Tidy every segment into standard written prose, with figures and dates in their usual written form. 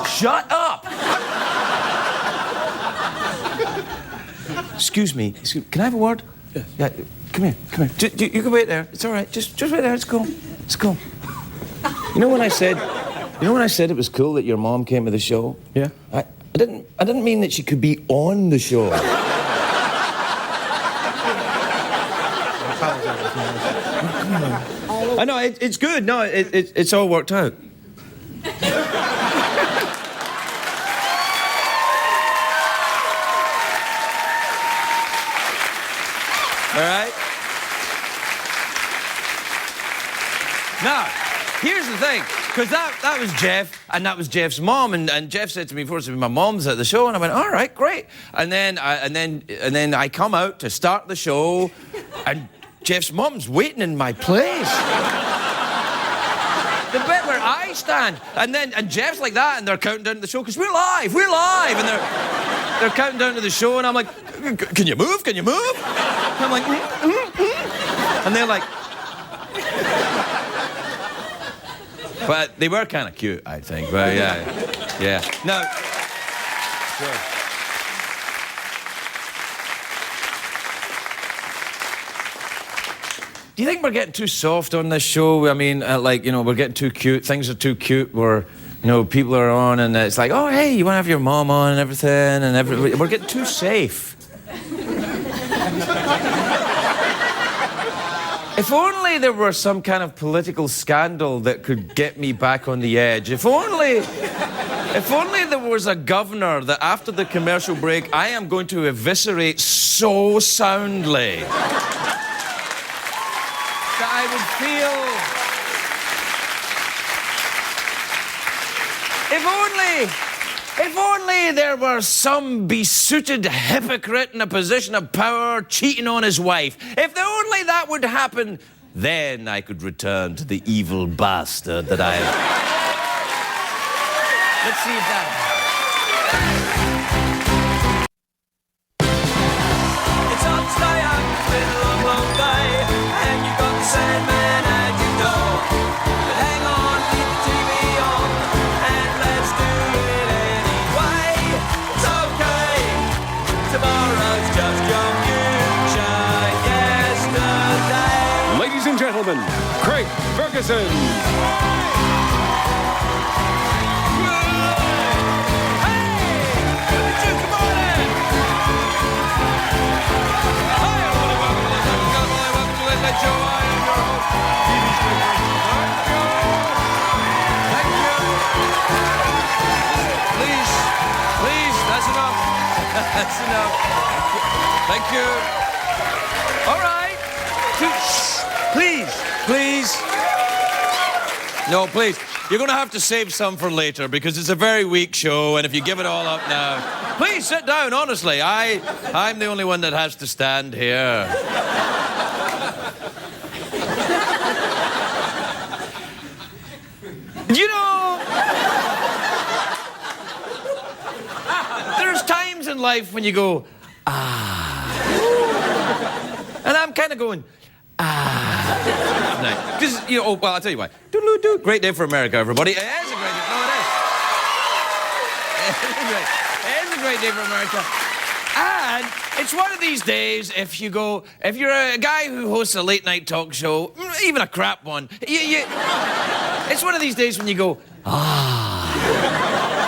Shut up! Excuse me. Can I have a word? Yeah. Come here. You can wait there. It's all right. Just wait there. It's cool. You know when I said it was cool that your mom came to the show? Yeah. I didn't mean that she could be on the show. I know it's good. No, it's all worked out. All right? Now, here's the thing, because that was Jeff, and that was Jeff's mom, and Jeff said to me before, my mom's at the show, and I went, all right, great. And then I come out to start the show, and Jeff's mom's waiting in my place. The bit where I stand, and Jeff's like that, and they're counting down to the show, because we're live, and they're counting down to the show, and I'm like, can you move? And I'm like, and they're like, but they were kind of cute, I think. But yeah. No. Sure. Do you think we're getting too soft on this show? I mean, we're getting too cute. Things are too cute. People are on, and it's like, oh, hey, you want to have your mom on and everything, and we're getting too safe. If only there were some kind of political scandal that could get me back on the edge. If only there was a governor that after the commercial break I am going to eviscerate so soundly that I would feel... If only there were some besooted hypocrite in a position of power cheating on his wife. If only that would happen, then I could return to the evil bastard that I am. Let's see if that happens. It's hard to stay up, it's been a long, long day, and you've got the Sandman at your door. But hang on, leave the TV on, and let's do it anyway. It's okay, tomorrow's just your future yesterday. Ladies and gentlemen, Craig Ferguson. That's enough. Thank you. All right. Please. No, please. You're going to have to save some for later because it's a very weak show, and if you give it all up now... Please sit down, honestly. I'm the only one that has to stand here. You know... There's times in life when you go, and I'm kind of going, because, I'll tell you why. Doodle-doo. Great day for America, everybody. It is a great day. No, it is a great day for America. And it's one of these days, if you're a guy who hosts a late-night talk show, even a crap one, it's one of these days when you go,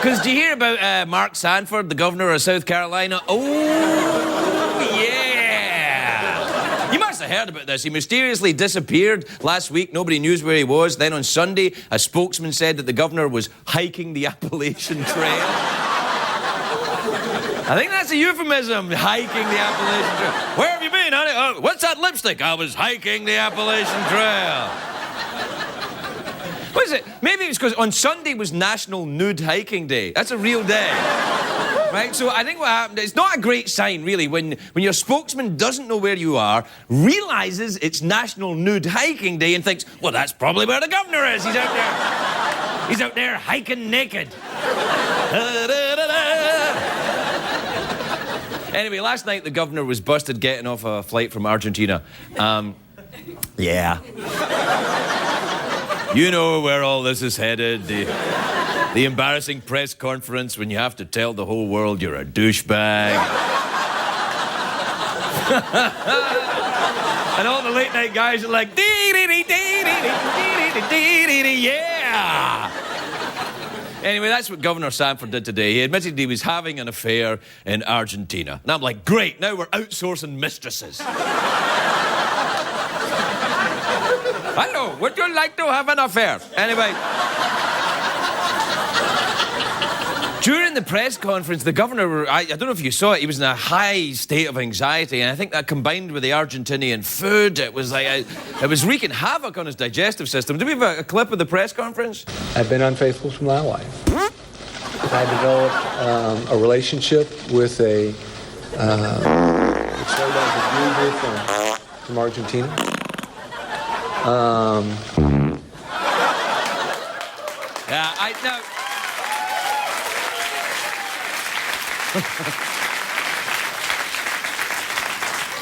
Because do you hear about Mark Sanford, the governor of South Carolina? Oh, yeah. You must have heard about this. He mysteriously disappeared last week. Nobody knew where he was. Then on Sunday, a spokesman said that the governor was hiking the Appalachian Trail. I think that's a euphemism, hiking the Appalachian Trail. Where have you been, honey? Oh, what's that lipstick? I was hiking the Appalachian Trail. What is it? Maybe it's because on Sunday was National Nude Hiking Day. That's a real day. Right? So I think what happened, it's not a great sign, really, when your spokesman doesn't know where you are, realizes it's National Nude Hiking Day and thinks, well, that's probably where the governor is. He's out there. He's out there hiking naked. Anyway, last night the governor was busted getting off a flight from Argentina. Yeah. You know where all this is headed. The embarrassing press conference when you have to tell the whole world you're a douchebag. And all the late night guys are like, yeah. Anyway, that's what Governor Sanford did today. He admitted he was having an affair in Argentina. And I'm like, great, now we're outsourcing mistresses. Hello, would you like to have an affair? Anyway. During the press conference, the governor, I don't know if you saw it, he was in a high state of anxiety, and I think that combined with the Argentinian food, it was like, it was wreaking havoc on his digestive system. Do we have a clip of the press conference? I've been unfaithful to my wife. I developed a relationship with a from Argentina. Yeah, I know.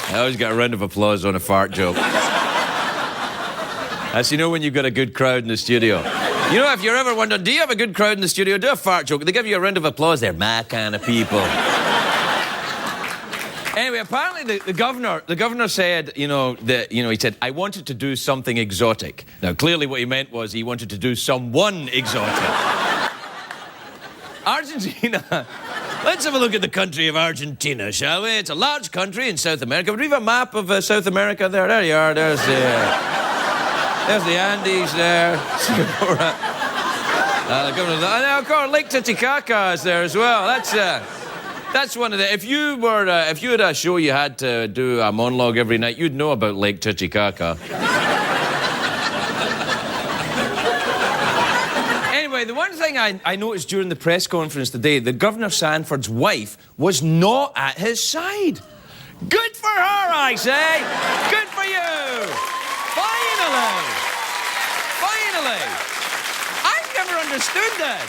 I always get a round of applause on a fart joke. That's, you know, when you've got a good crowd in the studio. You know, if you're ever wondering, do you have a good crowd in the studio? Do a fart joke. They give you a round of applause. They're my kind of people. Anyway, apparently the governor said, he said, I wanted to do something exotic. Now, clearly what he meant was he wanted to do someone exotic. Argentina. Let's have a look at the country of Argentina, shall we? It's a large country in South America. Would we have a map of South America there? There you are. There's the Andes there. And of course, Lake Titicaca is there as well. That's one of the. If you had a show you had to do a monologue every night, you'd know about Lake Titicaca. Anyway, the one thing I noticed during the press conference today, that Governor Sanford's wife was not at his side. Good for her, I say. Good for you. Finally. I've never understood that.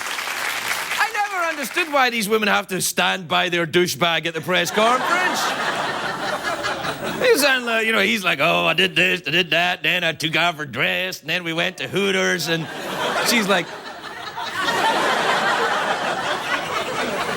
I never understood why these women have to stand by their douchebag at the press conference. He's like, oh, I did this, I did that, then I took off her dress, and then we went to Hooters, and she's like...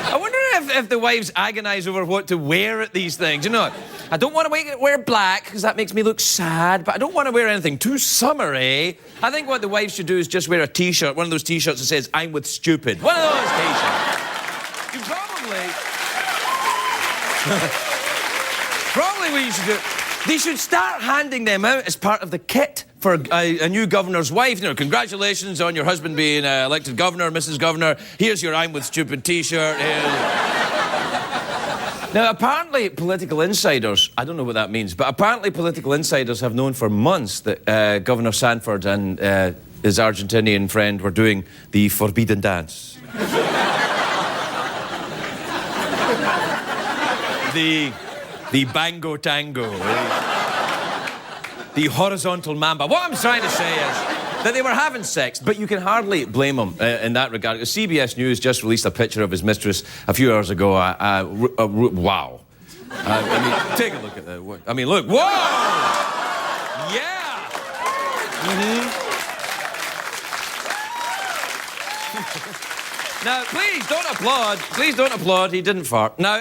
I wonder if the wives agonize over what to wear at these things. You know, I don't want to wear black because that makes me look sad, but I don't want to wear anything too summery. I think what the wives should do is just wear a T-shirt, one of those T-shirts that says, I'm with stupid. One of those T-shirts. You probably what you should do, they should start handing them out as part of the kit for a new governor's wife. You know, congratulations on your husband being elected governor, Mrs. Governor. Here's your I'm with stupid T-shirt. Now, apparently, political insiders, I don't know what that means, but apparently political insiders have known for months that Governor Sanford and his Argentinian friend were doing the forbidden dance. the bango tango. The horizontal mamba. What I'm trying to say is that they were having sex, but you can hardly blame them in that regard. CBS News just released a picture of his mistress a few hours ago. Wow. I mean, take a look at that. I mean, look. Whoa! Yeah! Mm-hmm. Now, please don't applaud. Please don't applaud. He didn't fart. Now,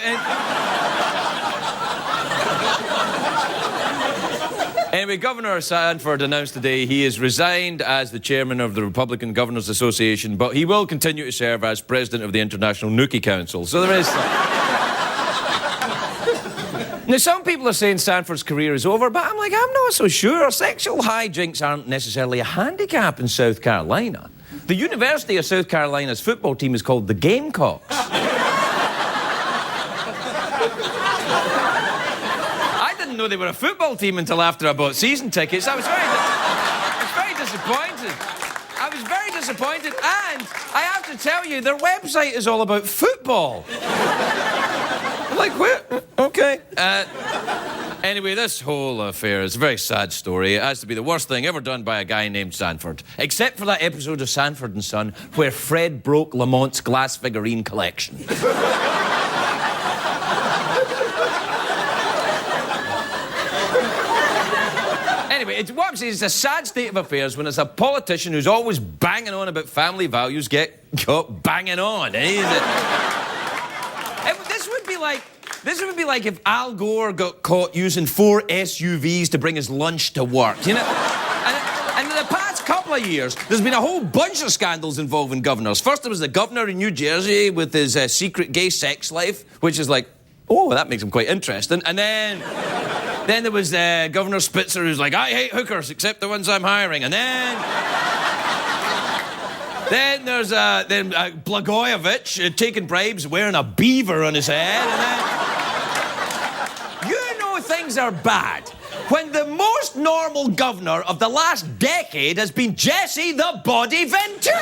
anyway, Governor Sanford announced today he has resigned as the chairman of the Republican Governors Association, but he will continue to serve as president of the International Nookie Council. So there is... Now, some people are saying Sanford's career is over, but I'm like, I'm not so sure. Sexual hijinks aren't necessarily a handicap in South Carolina. The University of South Carolina's football team is called the Gamecocks. Know they were a football team until after I bought season tickets. I was very disappointed. I was very disappointed, and I have to tell you, their website is all about football. I'm like, what? Okay. Anyway, this whole affair is a very sad story. It has to be the worst thing ever done by a guy named Sanford. Except for that episode of Sanford and Son where Fred broke Lamont's glass figurine collection. what I'm saying is it's a sad state of affairs when it's a politician who's always banging on about family values get caught banging on. This would be like if Al Gore got caught using 4 SUVs to bring his lunch to work, you know? And in the past couple of years, there's been a whole bunch of scandals involving governors. First, there was the governor in New Jersey with his secret gay sex life, which is like, oh, that makes him quite interesting. And then there was Governor Spitzer, who's like, I hate hookers, except the ones I'm hiring. And then there's Blagojevich taking bribes, wearing a beaver on his head. And then, you know things are bad when the most normal governor of the last decade has been Jesse the Body Ventura.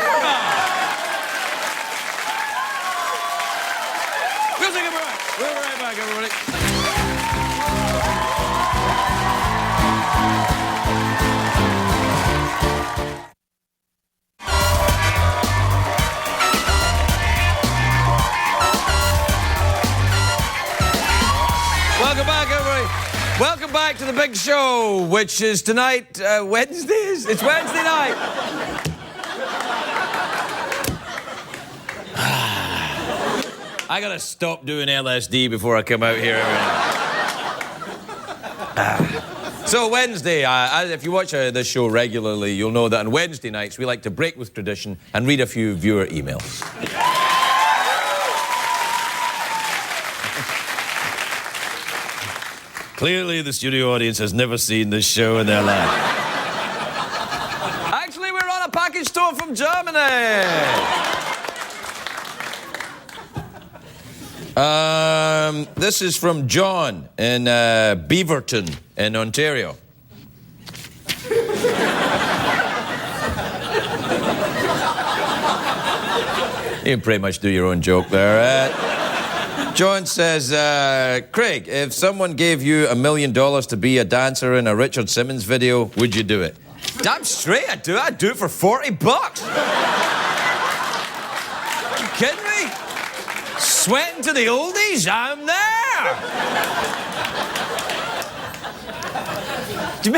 We'll take a break. We'll be right back, everybody. Welcome back, everybody. Welcome back to the big show, which is tonight, Wednesdays. It's Wednesday night. I gotta stop doing LSD before I come out here. So Wednesday, if you watch this show regularly, you'll know that on Wednesday nights we like to break with tradition and read a few viewer emails. Clearly, the studio audience has never seen this show in their life. Actually, we're on a package tour from Germany. This is from John in Beaverton in Ontario. You can pretty much do your own joke there. John says, Craig, if someone gave you $1 million to be a dancer in a Richard Simmons video, would you do it? Damn straight I'd do it. I'd do it for $40. Are you kidding me? Sweating to the oldies? I'm there. Do you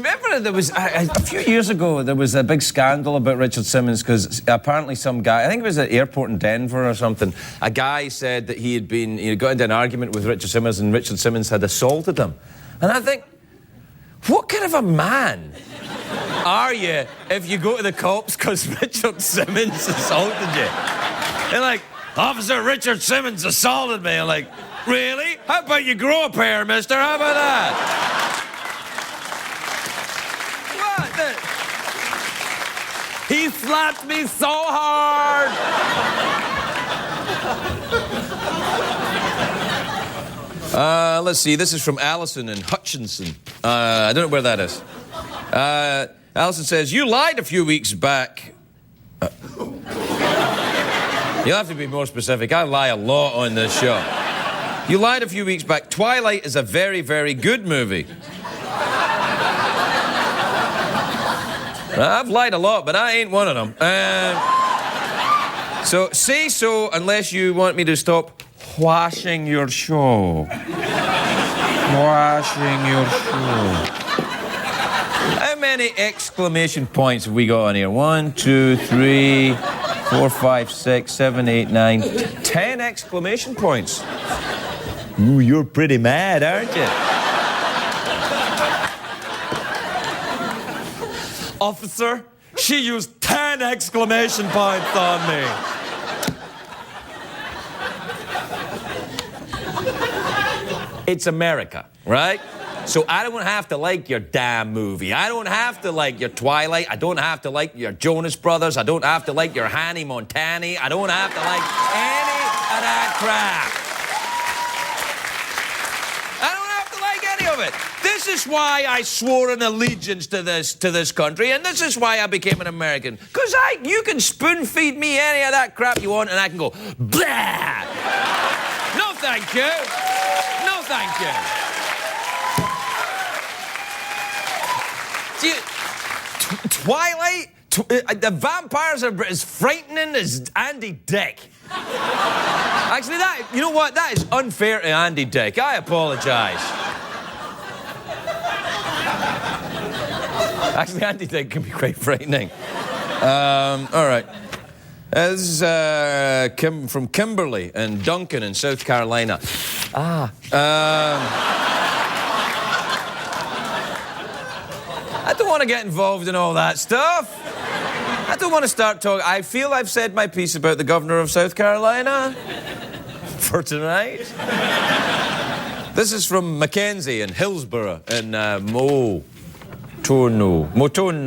remember there was, a few years ago, there was a big scandal about Richard Simmons because apparently some guy, I think it was at the airport in Denver or something, a guy said that he had got into an argument with Richard Simmons and Richard Simmons had assaulted him. And I think, what kind of a man are you if you go to the cops because Richard Simmons assaulted you? They're like, Officer Richard Simmons assaulted me. I'm like, really? How about you grow a pair, mister? How about that? He slapped me so hard. Let's see. This is from Allison in Hutchinson. I don't know where that is. Allison says, you lied a few weeks back. You'll have to be more specific. I lie a lot on this show. You lied a few weeks back. Twilight is a very, very good movie. I've lied a lot, but I ain't one of them. So say so unless you want me to stop washing your show. Washing your show. How many exclamation points have we got on here? 1, 2, 3, 4, 5, 6, 7, 8, 9, 10 exclamation points. Ooh, you're pretty mad, aren't you? Officer, she used 10 exclamation points on me. It's America, right? So I don't have to like your damn movie. I don't have to like your Twilight. I don't have to like your Jonas Brothers. I don't have to like your Hannah Montana. I don't have to like any of that crap. I don't have to like any of it. This is why I swore an allegiance to this country, and this is why I became an American. Because you can spoon feed me any of that crap you want, and I can go, blah! No, thank you. No, thank you. Twilight, the vampires are as frightening as Andy Dick. Actually, you know what? That is unfair to Andy Dick. I apologize. Actually, anti-tank can be quite frightening. All right. This is from Kimberly and Duncan in South Carolina. I don't want to get involved in all that stuff. I don't want to start talking. I feel I've said my piece about the governor of South Carolina for tonight. This is from Mackenzie in Hillsborough in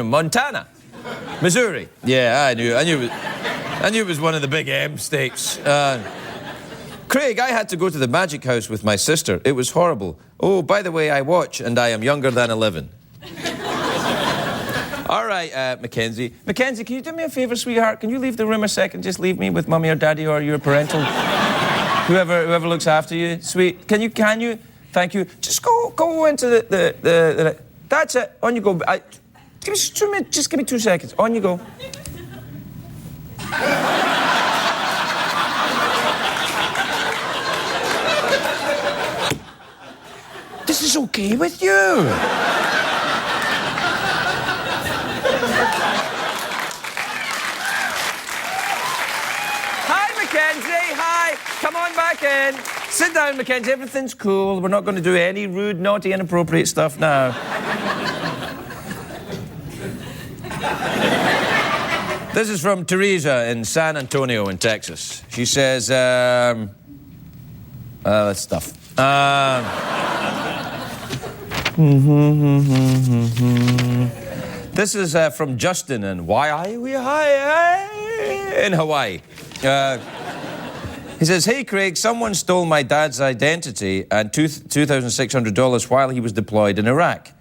Montana, Missouri. Yeah, I knew it was one of the big M states. Craig, I had to go to the Magic House with my sister. It was horrible. Oh, by the way, I watch, and I am younger than 11. All right, Mackenzie. Mackenzie, can you do me a favour, sweetheart? Can you leave the room a second? Just leave me with Mummy or Daddy or your parental... whoever looks after you. Sweet. Can you? Thank you. Just go into the... That's it. On you go. Give me 2 minutes. Just give me 2 seconds. On you go. This is okay with you. Hi, Mackenzie. Hi. Come on back in. Sit down, Mackenzie. Everything's cool. We're not going to do any rude, naughty, inappropriate stuff now. This is from Teresa in San Antonio in Texas. She says, that's stuff. This is from Justin in in Hawaii. He says, hey, Craig, someone stole my dad's identity and $2,600 while he was deployed in Iraq.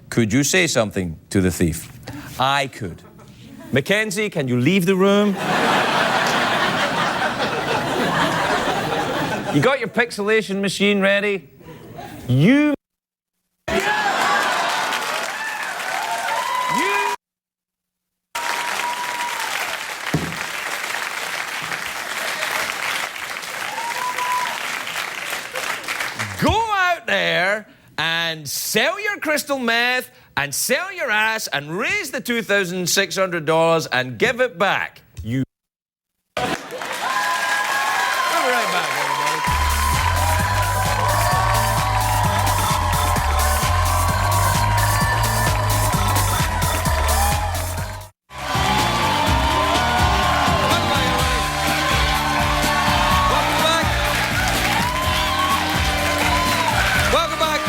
Could you say something to the thief? I could. Mackenzie, can you leave the room? You got your pixelation machine ready? You... Go out there and sell your crystal meth and sell your ass and raise the $2,600 and give it back. You... We'll be right back, everybody. Welcome back.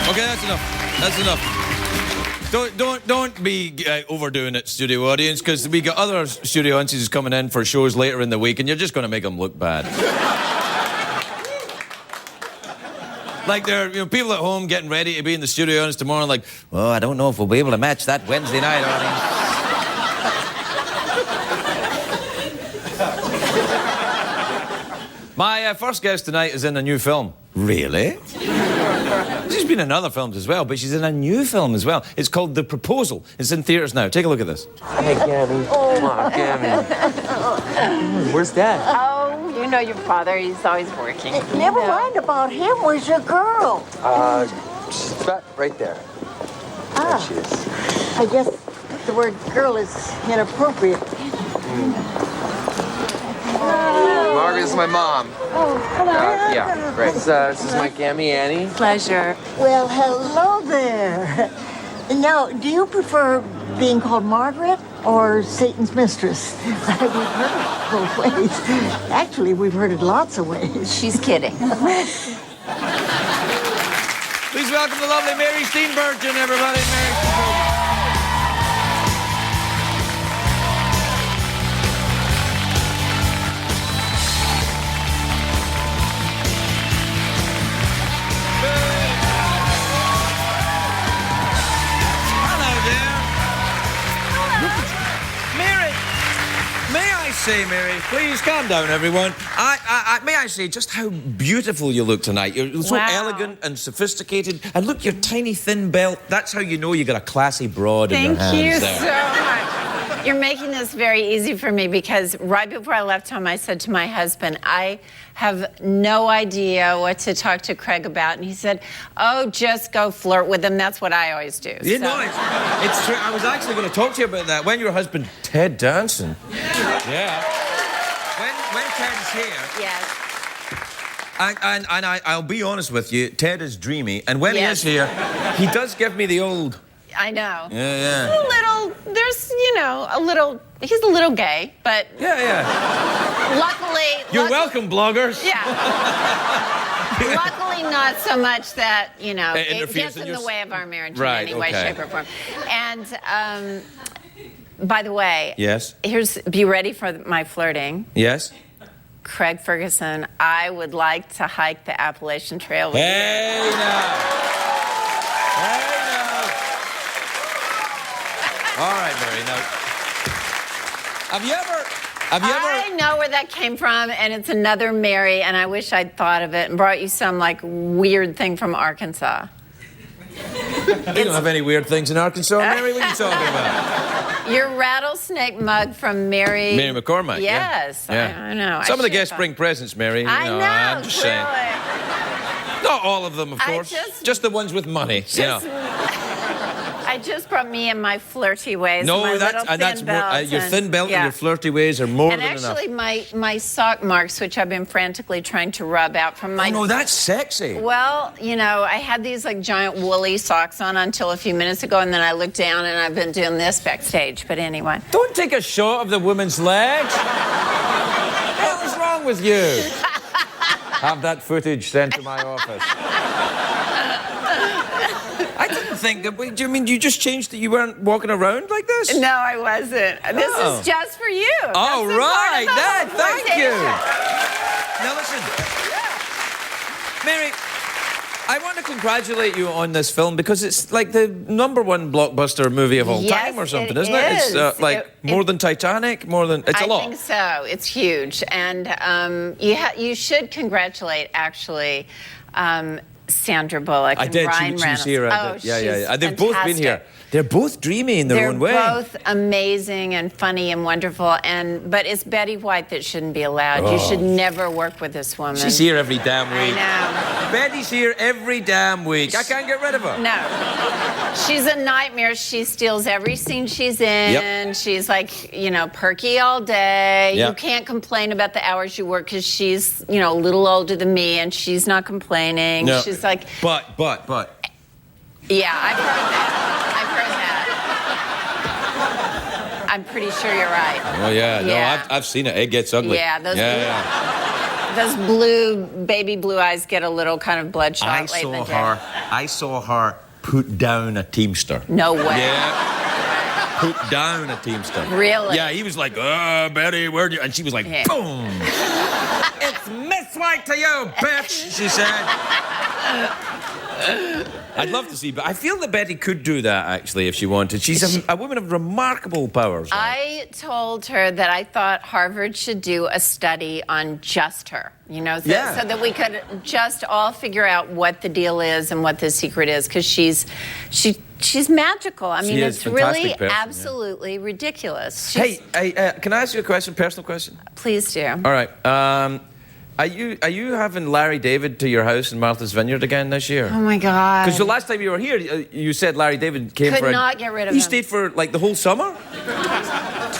Okay, that's enough. That's enough. Don't be overdoing it, studio audience, because we got other studio audiences coming in for shows later in the week, and you're just going to make them look bad. Like there are people at home getting ready to be in the studio audience tomorrow, like, oh, I don't know if we'll be able to match that Wednesday night audience. My first guest tonight is in a new film. Really? She's been in other films as well, but she's in a new film as well. It's called The Proposal. It's in theaters now. Take a look at this. Hey, Gabby. Come on, Gabby. Where's Dad? Oh, you know your father. He's always working. Never mind about him. Where's your girl? She's about right there. There she is. I guess the word girl is inappropriate. Margaret's my mom. Oh, hello. Yeah, great. This is my Gammy Annie. Pleasure. Well, hello there. Now, do you prefer being called Margaret or Satan's mistress? We've heard it both ways. Actually, we've heard it lots of ways. She's kidding. Please welcome the lovely Mary Steenbergen, everybody. Mary Steenbergen. Say, Mary, please calm down, everyone. May I say just how beautiful you look tonight. You're so elegant and sophisticated. And look, your tiny thin belt. That's how you know you got a classy broad in your hands. Thank you there. so much. You're making this very easy for me because right before I left home, I said to my husband, I have no idea what to talk to Craig about. And he said, oh, just go flirt with him. That's what I always do. You know, it's true. I was actually going to talk to you about that. When your husband, Ted Danson. Yeah. When Ted's here. Yes. And I'll be honest with you, Ted is dreamy. And when Yes. he is here, he does give me the old... I know. Yeah. He's a little gay, but Yeah. You're luckily, welcome, bloggers. Yeah. Luckily, not so much that, it interferes gets in in your the way of our marriage Right, in any way, okay. shape, or form. And, by the way, Yes. be ready for my flirting. Yes? Craig Ferguson, I would like to hike the Appalachian Trail with you. Hey, now. All right, Mary, now. Have you ever... I know where that came from, and it's another Mary, and I wish I'd thought of it and brought you some, weird thing from Arkansas. You don't have any weird things in Arkansas, Mary? What are you talking about? Your rattlesnake mug from Mary McCormack. Yes, Yeah. I know. Some of the guests bring presents, Mary. I know. I'm just saying. Really. Not all of them, of course. Just the ones with money. I just brought me in my flirty ways. No, my that's more. Your thin belt and your flirty ways are more and than actually, enough. my sock marks, which I've been frantically trying to rub out from my. Oh, no, that's sexy. Well, I had these giant woolly socks on until a few minutes ago, and then I looked down and I've been doing this backstage. But anyway. Don't take a shot of the woman's legs. What the hell is wrong with you? Have that footage sent to my office. I didn't think that. Do you mean you just changed that you weren't walking around like this? No, I wasn't. This is just for you. Oh, That's right. Thank you. flirtation. Now listen, Mary, I want to congratulate you on this film because it's like the #1 blockbuster movie of all time or something, isn't it? is. It's more than Titanic, more than... It's a lot. I think so. It's huge. And you should congratulate, actually, Sandra Bullock and Ryan She was here. Yeah. They've both been here. They're both dreamy in their own way. They're both amazing and funny and wonderful. But it's Betty White that shouldn't be allowed. You should never work with this woman. She's here every damn week. I know. Betty's here every damn week. I can't get rid of her. No. She's a nightmare. She steals every scene she's in. Yep. She's perky all day. Yep. You can't complain about the hours you work because she's, a little older than me and she's not complaining. No. She's like... But. Yeah, I've heard that. I'm pretty sure you're right. Oh, yeah. Yeah. No, I've seen it. It gets ugly. Yeah, those baby blue eyes get a little kind of bloodshot late in the day. I saw her put down a Teamster. No way. Yeah. Put down a Teamster. Really? Yeah, he was like, Betty, where'd you... And she was like, boom. It's Miss White to you, bitch, she said. I'd love to see, but I feel that Betty could do that, actually, if she wanted. She's a woman of remarkable powers. I told her that I thought Harvard should do a study on just her, so that we could just all figure out what the deal is and what the secret is, because she's magical. I mean, it's really absolutely ridiculous. Hey, can I ask you a personal question? Please do. All right. Are you having Larry David to your house in Martha's Vineyard again this year? Oh my God! Because the last time you were here, you said Larry David came Could not get rid of him. He stayed for the whole summer.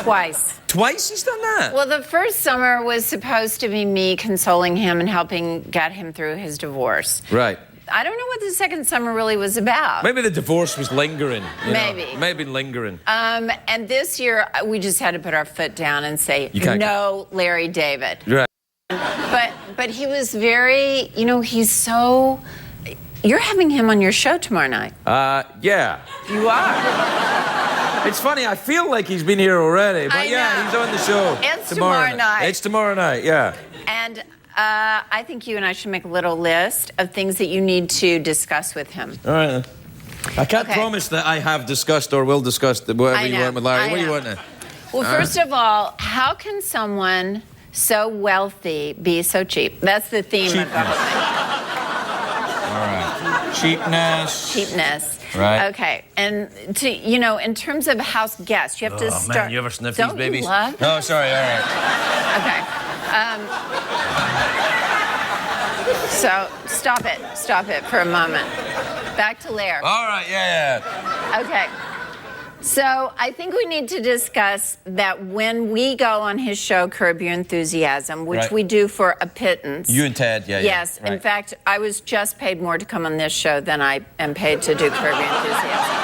Twice. Twice he's done that? Well, the first summer was supposed to be me consoling him and helping get him through his divorce. Right. I don't know what the second summer really was about. Maybe the divorce was lingering. Maybe. Maybe lingering. And this year, we just had to put our foot down and say, no, Larry David. Right. But he was very, he's so... You're having him on your show tomorrow night. Yeah. You are. It's funny, I feel like he's been here already, but he's on the show. It's tomorrow night. It's tomorrow night, yeah. And I think you and I should make a little list of things that you need to discuss with him. All right, then. I can't promise that I have discussed or will discuss whatever you want with Larry. What do you want now? Well, first of all, how can someone so wealthy be so cheap? That's the theme of the whole thing. All right. Cheapness. Cheapness. Right. Okay. And in terms of house guests, you have to start. Man, you ever sniff Don't these babies? You love? No, sorry. All right. Okay. So stop it for a moment. Back to Lair. All right. Yeah. Okay. So I think we need to discuss that when we go on his show, Curb Your Enthusiasm, which Right. we do for a pittance. You and Ted, yeah. Yes. Right. In fact, I was just paid more to come on this show than I am paid to do Curb Your Enthusiasm.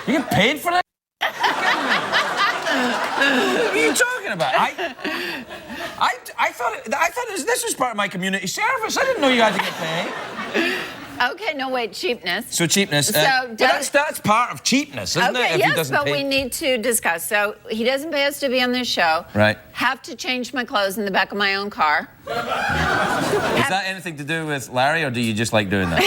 You get paid for that? What are you talking about? I thought this was part of my community service. I didn't know you had to get paid. Okay, no, wait, cheapness. So cheapness. So that's part of cheapness, isn't it? Okay, If he yes, doesn't but pay. we need to discuss. So he doesn't pay us to be on this show. Right. Have to change my clothes in the back of my own car. Is that anything to do with Larry, or do you just like doing that?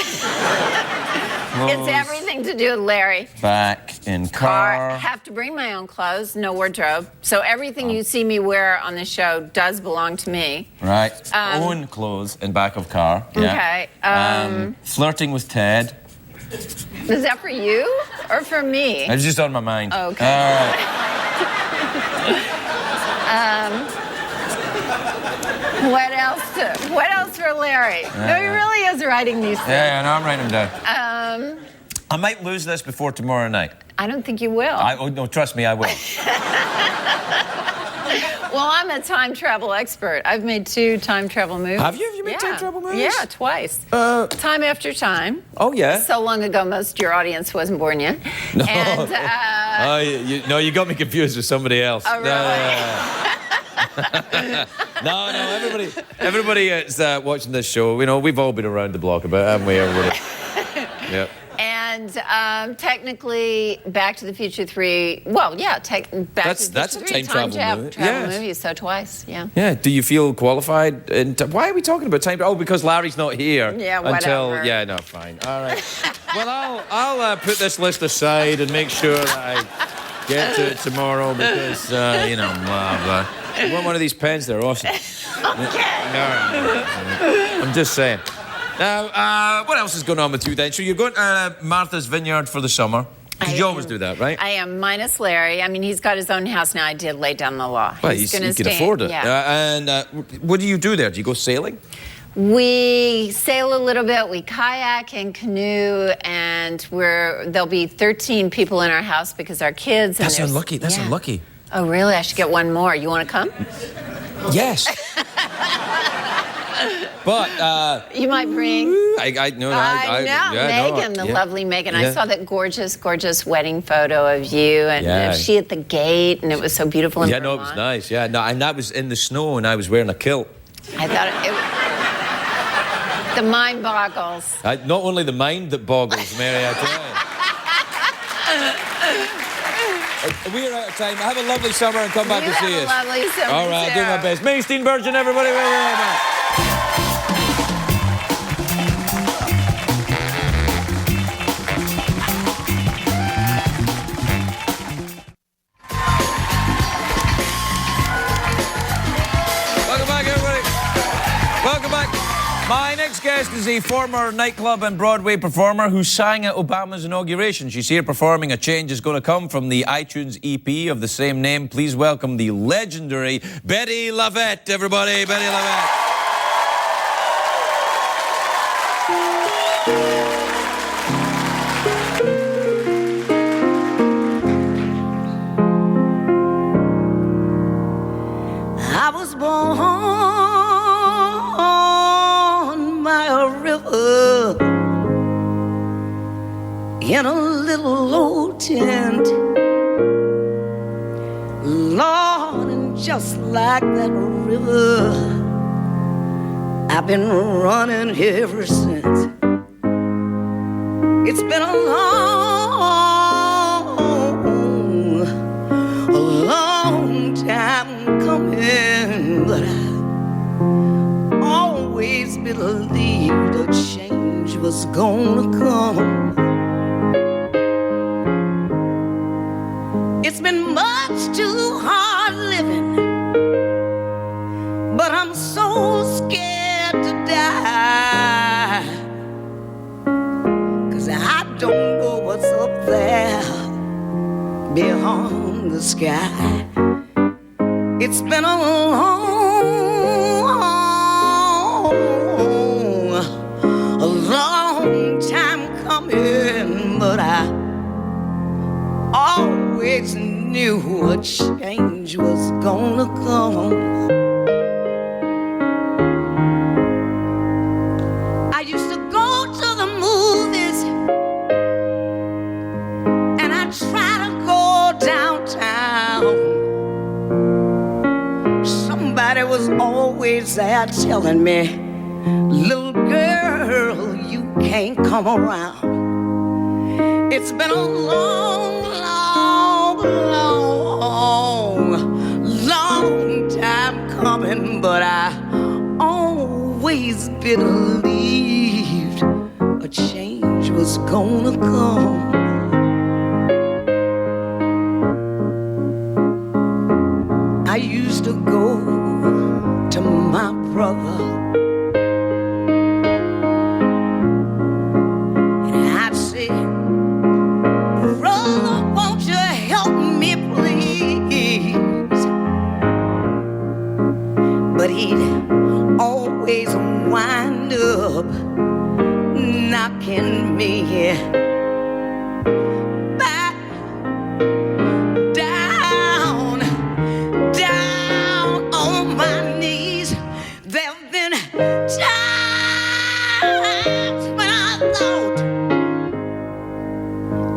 It's everything to do with Larry. Back in car. Have to bring my own clothes, no wardrobe. So everything you see me wear on the show does belong to me. Right. Own clothes in back of car. Yeah. Okay. Flirting with Ted. Is that for you or for me? It's just on my mind. Okay. All right. What else for Larry? No, he really is writing these things. Yeah, no, I'm writing them down. I might lose this before tomorrow night. I don't think you will. No, trust me, I will. Well, I'm a time travel expert. I've made 2 time travel movies. Have you? Have you made time travel movies? Yeah, twice. Time After Time. Oh, yeah? So long ago, most of your audience wasn't born yet. No. And, you got me confused with somebody else. Oh, really? No, everybody is watching this show. We've all been around the block about it, haven't we, everybody? Yep. And technically, Back to the Future 3. Well, yeah, Back to the Future That's a 3. time travel movie. Travel Yes. movie, so twice, yeah. Yeah. Do you feel qualified? Why are we talking about time? Oh, because Larry's not here. Yeah, until whatever. Yeah, no, fine. All right. Well, I'll put this list aside and make sure that I get to it tomorrow because blah blah. I want one of these pens. They're awesome. Okay. I'm just saying. Now, what else is going on with you then? So you're going to Martha's Vineyard for the summer. Because you always do that, right? I am, minus Larry. I mean, he's got his own house now. I did lay down the law. Well, he's you going to can afford it. Yeah. What do you do there? Do you go sailing? We sail a little bit. We kayak and canoe, and there'll be 13 people in our house because our kids. That's unlucky. That's unlucky. Oh, really? I should get one more. You want to come? Yes. But you might bring. Megan, the lovely Megan. I saw that gorgeous wedding photo of you and she at the gate, and it was so beautiful. In Vermont. No, it was nice. Yeah, no, and that was in the snow, and I was wearing a kilt. I thought the mind boggles. Not only the mind that boggles, Mary, I tell you. We're out of time. Have a lovely summer and come back to see us. Have a lovely summer. All right, I'll do my best. May Steenbergen, everybody. Welcome back, everybody. Welcome back. My next guest is a former nightclub and Broadway performer who sang at Obama's inauguration. She's here performing A Change Is Gonna Come from the iTunes EP of the same name. Please welcome the legendary Bettye LaVette, everybody. Bettye LaVette. I was born by a river in a little old tent. Lord, and just like that river, I've been running ever since. It's been a long time coming, but I always believed a change was gonna come. It's been much too hard living, but I'm so scared to die. the sky. It's been a long time coming, but I always knew a change was gonna come. I used to go to the movies, and I try to go downtown. Somebody was always there telling me, little girl, you can't come around. It's been a long time coming, but I always believed a change was gonna come. I used to go to my brother, and I'd say, brother, won't you help me please? But he'd always wind up knocking me back down on my knees. There've been times when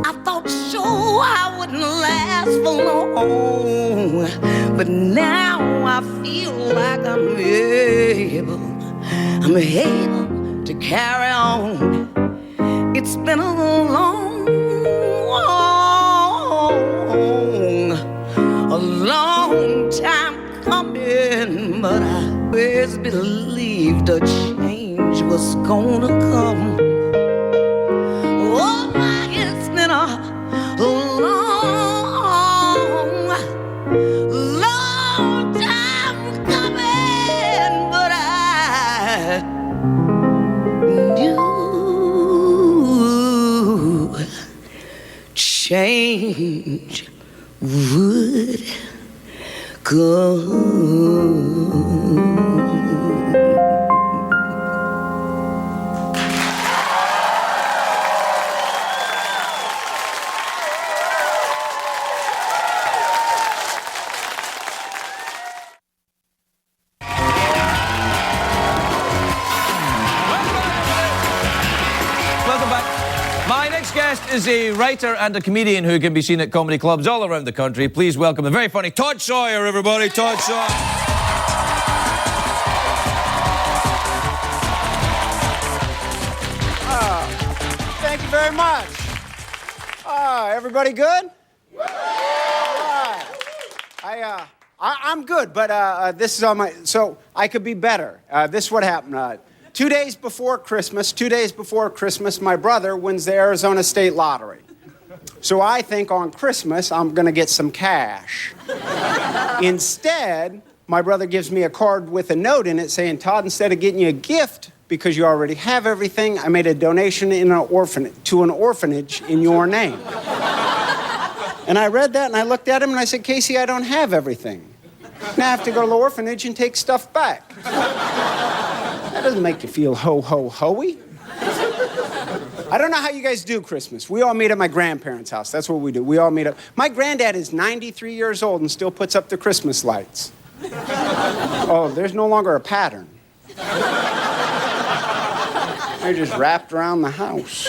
I thought sure I wouldn't last for long, but now I feel like I'm able to carry on. It's been a long time coming, but I always believed a change was gonna come. Oh, it's been a long time coming, but I knew change would come. Is a writer and a comedian who can be seen at comedy clubs all around the country. Please welcome the very funny Todd Sawyer, everybody. Todd Sawyer. Thank you very much. Everybody good? All right. I'm good, but this is on my... So I could be better. This is what happened. 2 days before Christmas, my brother wins the Arizona State Lottery. So I think on Christmas, I'm going to get some cash. Instead, my brother gives me a card with a note in it saying, Todd, instead of getting you a gift because you already have everything, I made a donation to an orphanage in your name. And I read that, and I looked at him, and I said, Casey, I don't have everything. Now I have to go to the orphanage and take stuff back. That doesn't make you feel ho-ho-ho-y. I don't know how you guys do Christmas. We all meet at my grandparents' house. That's what we do. We all meet up. My granddad is 93 years old and still puts up the Christmas lights. Oh, there's no longer a pattern. They're just wrapped around the house.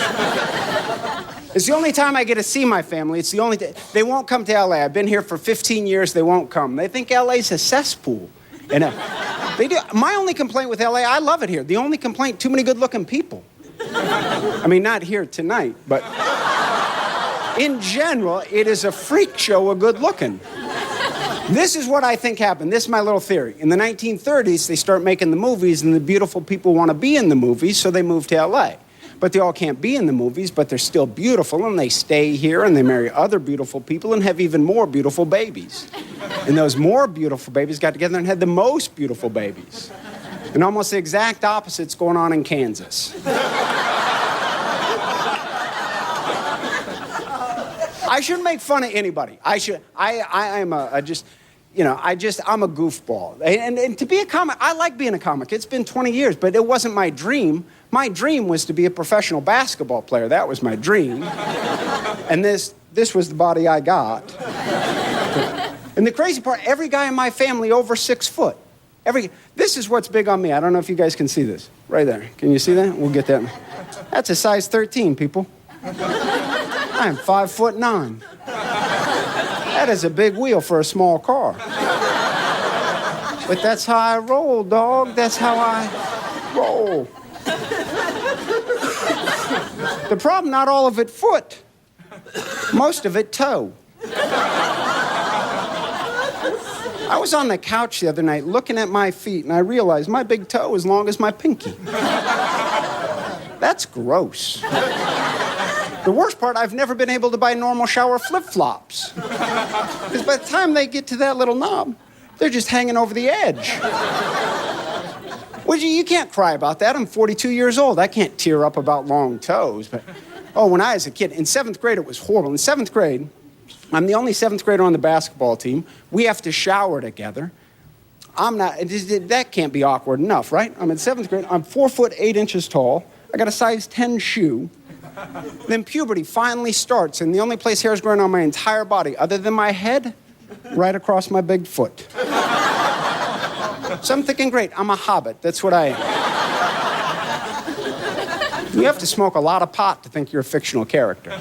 It's the only time I get to see my family. It's the only day. They won't come to L.A. I've been here for 15 years. They won't come. They think L.A.'s a cesspool. And they do. My only complaint with L.A., I love it here. The only complaint, too many good-looking people. I mean, not here tonight, but in general, it is a freak show of good-looking. This is what I think happened. This is my little theory. In the 1930s, they start making the movies, and the beautiful people want to be in the movies, so they move to L.A. But they all can't be in the movies, but they're still beautiful, and they stay here, and they marry other beautiful people and have even more beautiful babies. And those more beautiful babies got together and had the most beautiful babies. And almost the exact opposite's going on in I shouldn't make fun of anybody. I'm a goofball. And to be a comic, I like being a comic. It's been 20 years, but it wasn't my dream. My dream was to be a professional basketball player. That was my dream. And this was the body I got. And the crazy part, every guy in my family over 6 foot. This is what's big on me. I don't know if you guys can see this. Right there. Can you see that? We'll get that. That's a size 13, people. I am 5'9". That is a big wheel for a small car. But that's how I roll, dog. That's how I roll. The problem, not all of it foot. Most of it toe. I was on the couch the other night looking at my feet, and I realized my big toe is long as my pinky. That's gross. The worst part, I've never been able to buy normal shower flip-flops. Because by the time they get to that little knob, they're just hanging over the edge. Well, you can't cry about that. I'm 42 years old. I can't tear up about long toes. But, when I was a kid, in 7th grade, it was horrible. In 7th grade, I'm the only 7th grader on the basketball team. We have to shower together. That can't be awkward enough, right? I'm in 7th grade. I'm 4'8" tall. I got a size 10 shoe. Then puberty finally starts, and the only place hair's growing on my entire body, other than my head, right across my big foot. So I'm thinking, great, I'm a hobbit. That's what I am. You have to smoke a lot of pot to think you're a fictional character.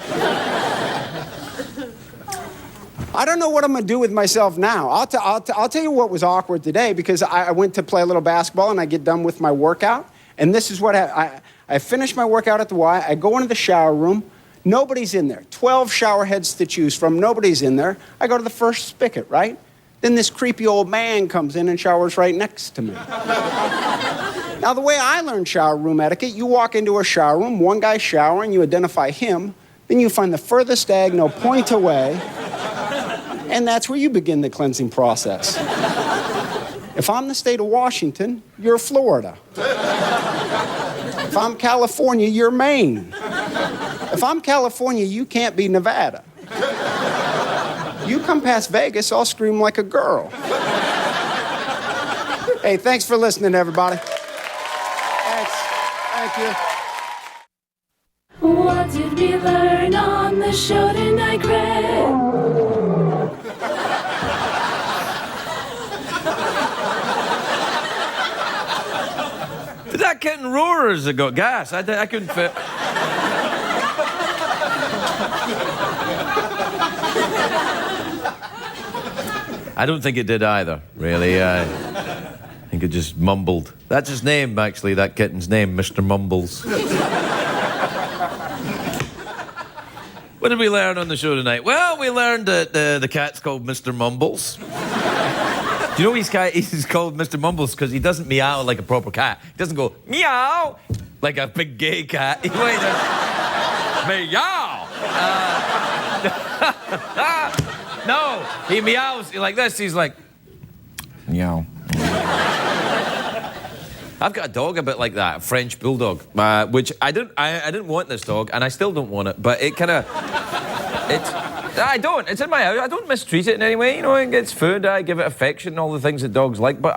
I don't know what I'm going to do with myself now. I'll tell you what was awkward today, because I went to play a little basketball, and I get done with my workout, and this is what I finished my workout at the Y. I go into the shower room. Nobody's in there. 12 shower heads to choose from. Nobody's in there. I go to the first spigot, right? Then this creepy old man comes in and showers right next to me. Now, the way I learned shower room etiquette, you walk into a shower room, one guy showering, you identify him, then you find the furthest diagonal point away, and that's where you begin the cleansing process. If I'm the state of Washington, you're Florida. If I'm California, you're Maine. If I'm California, you can't be Nevada. You come past Vegas, I'll scream like a girl. Hey, thanks for listening, everybody. Thanks. Thank you. What did we learn on the show tonight, Greg? Did that kitten roar as it got gas? I couldn't fit. I don't think it did either, really. I think it just mumbled. That's his name, actually, that kitten's name, Mr. Mumbles. What did we learn on the show tonight? Well, we learned that the cat's called Mr. Mumbles. Do you know he's called Mr. Mumbles because he doesn't meow like a proper cat. He doesn't go meow like a big gay cat. He does meow. No, he meows like this. He's like meow. I've got a dog a bit like that, a French bulldog, which I didn't want this dog, and I still don't want it. But it kind of, I don't. It's in my house. I don't mistreat it in any way. You know, it gets food. I give it affection, all the things that dogs like. But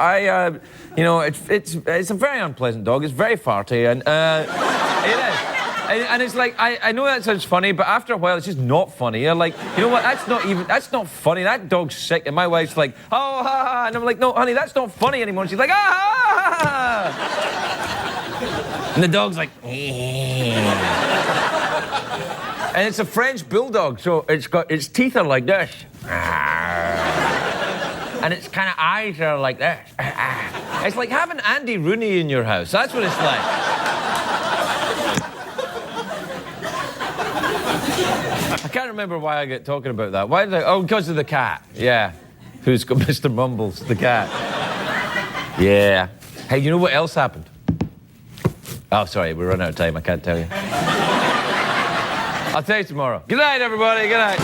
it's a very unpleasant dog. It's very farty, and it is. And it's like, I know that sounds funny, but after a while, it's just not funny. You're like, you know what, that's not funny. That dog's sick. And my wife's like, oh, ha, ha. And I'm like, no, honey, that's not funny anymore. And she's like, ah, ha, ha, ha. And the dog's like, and it's a French bulldog, so its teeth are like this. And its kind of eyes are like this. It's like having Andy Rooney in your house. That's what it's like. I can't remember why I get talking about that. Why did I? Oh, because of the cat. Yeah. Who's got Mr. Mumbles, the cat. Yeah. Hey, you know what else happened? Oh, sorry, we're running out of time. I can't tell you. I'll tell you tomorrow. Good night, everybody. Good night.